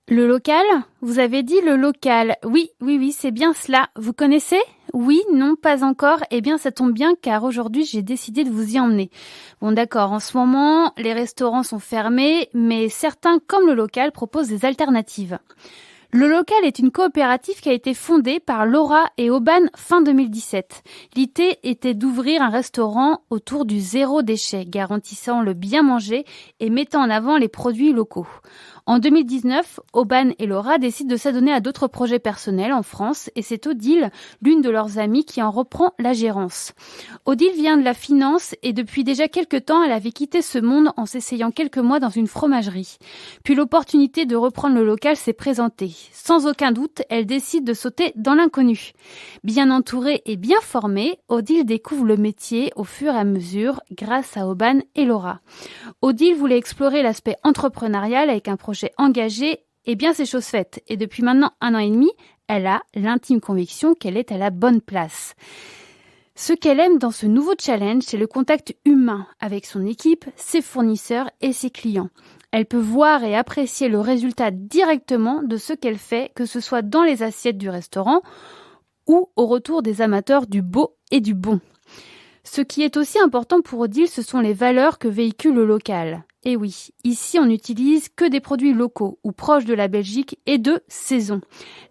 Le local? Vous avez dit le local. Oui, c'est bien cela. Vous connaissez? Oui, non, pas encore. Eh bien, ça tombe bien car aujourd'hui, j'ai décidé de vous y emmener. Bon, d'accord, en ce moment, les restaurants sont fermés, mais certains, comme le local, proposent des alternatives. Le local est une coopérative qui a été fondée par Laura et Auban fin 2017. L'idée était d'ouvrir un restaurant autour du zéro déchet, garantissant le bien manger et mettant en avant les produits locaux. En 2019, Auban et Laura décident de s'adonner à d'autres projets personnels en France et c'est Odile, l'une de leurs amies, qui en reprend la gérance. Odile vient de la finance et depuis déjà quelques temps, elle avait quitté ce monde en s'essayant quelques mois dans une fromagerie. Puis l'opportunité de reprendre le local s'est présentée. Sans aucun doute, elle décide de sauter dans l'inconnu. Bien entourée et bien formée, Odile découvre le métier au fur et à mesure grâce à Auban et Laura. Odile voulait explorer l'aspect entrepreneurial avec un projet engagé et bien c'est chose faite. Et depuis maintenant 1 an et demi, elle a l'intime conviction qu'elle est à la bonne place. Ce qu'elle aime dans ce nouveau challenge, c'est le contact humain avec son équipe, ses fournisseurs et ses clients. Elle peut voir et apprécier le résultat directement de ce qu'elle fait, que ce soit dans les assiettes du restaurant ou au retour des amateurs du beau et du bon. Ce qui est aussi important pour Odile, ce sont les valeurs que véhicule le local. Et oui, ici on n'utilise que des produits locaux ou proches de la Belgique et de saison.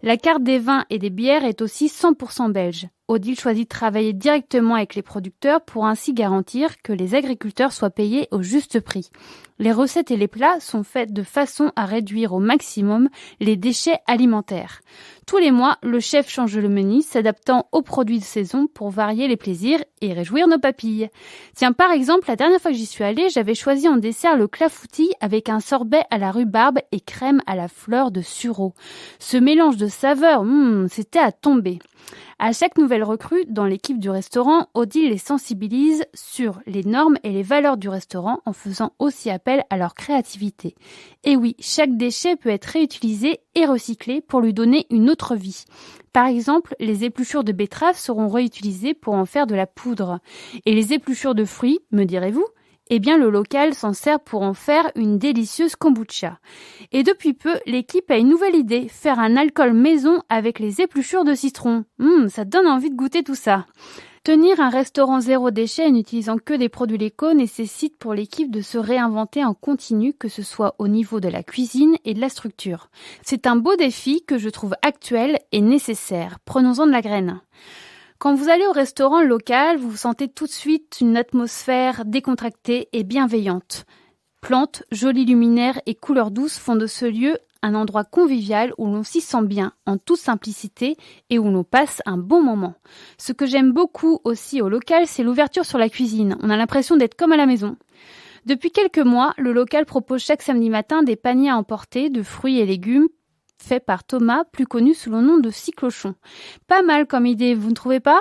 La carte des vins et des bières est aussi 100% belge. Odile choisit de travailler directement avec les producteurs pour ainsi garantir que les agriculteurs soient payés au juste prix. Les recettes et les plats sont faits de façon à réduire au maximum les déchets alimentaires. Tous les mois, le chef change le menu, s'adaptant aux produits de saison pour varier les plaisirs et réjouir nos papilles. Tiens, par exemple, la dernière fois que j'y suis allée, j'avais choisi en dessert le clafoutis avec un sorbet à la rhubarbe et crème à la fleur de sureau. Ce mélange de saveurs, c'était à tomber. À chaque nouvelle recrue dans l'équipe du restaurant, Odile les sensibilise sur les normes et les valeurs du restaurant en faisant aussi appel à leur créativité. Et oui, chaque déchet peut être réutilisé et recyclé pour lui donner une autre vie. Par exemple, les épluchures de betterave seront réutilisées pour en faire de la poudre. Et les épluchures de fruits, me direz-vous ? Eh bien, le local s'en sert pour en faire une délicieuse kombucha. Et depuis peu, l'équipe a une nouvelle idée, faire un alcool maison avec les épluchures de citron. Ça donne envie de goûter tout ça. Tenir un restaurant zéro déchet en n'utilisant que des produits locaux nécessite pour l'équipe de se réinventer en continu, que ce soit au niveau de la cuisine et de la structure. C'est un beau défi que je trouve actuel et nécessaire. Prenons-en de la graine. Quand vous allez au restaurant local, vous sentez tout de suite une atmosphère décontractée et bienveillante. Plantes, jolis luminaires et couleurs douces font de ce lieu un endroit convivial où l'on s'y sent bien, en toute simplicité et où l'on passe un bon moment. Ce que j'aime beaucoup aussi au local, c'est l'ouverture sur la cuisine. On a l'impression d'être comme à la maison. Depuis quelques mois, le local propose chaque samedi matin des paniers à emporter de fruits et légumes fait par Thomas, plus connu sous le nom de Cyclochon. Pas mal comme idée, vous ne trouvez pas ?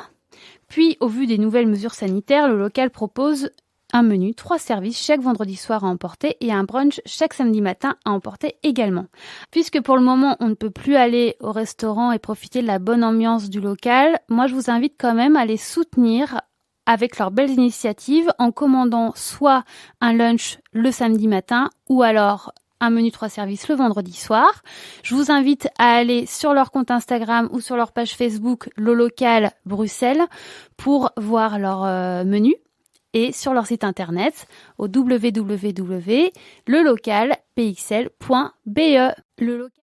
Puis, au vu des nouvelles mesures sanitaires, le local propose un menu, 3 services chaque vendredi soir à emporter et un brunch chaque samedi matin à emporter également. Puisque pour le moment, on ne peut plus aller au restaurant et profiter de la bonne ambiance du local, moi je vous invite quand même à les soutenir avec leurs belles initiatives en commandant soit un lunch le samedi matin ou alors un menu 3 services le vendredi soir. Je vous invite à aller sur leur compte Instagram ou sur leur page Facebook Le Local Bruxelles pour voir leur menu et sur leur site internet au www.lelocalpxl.be.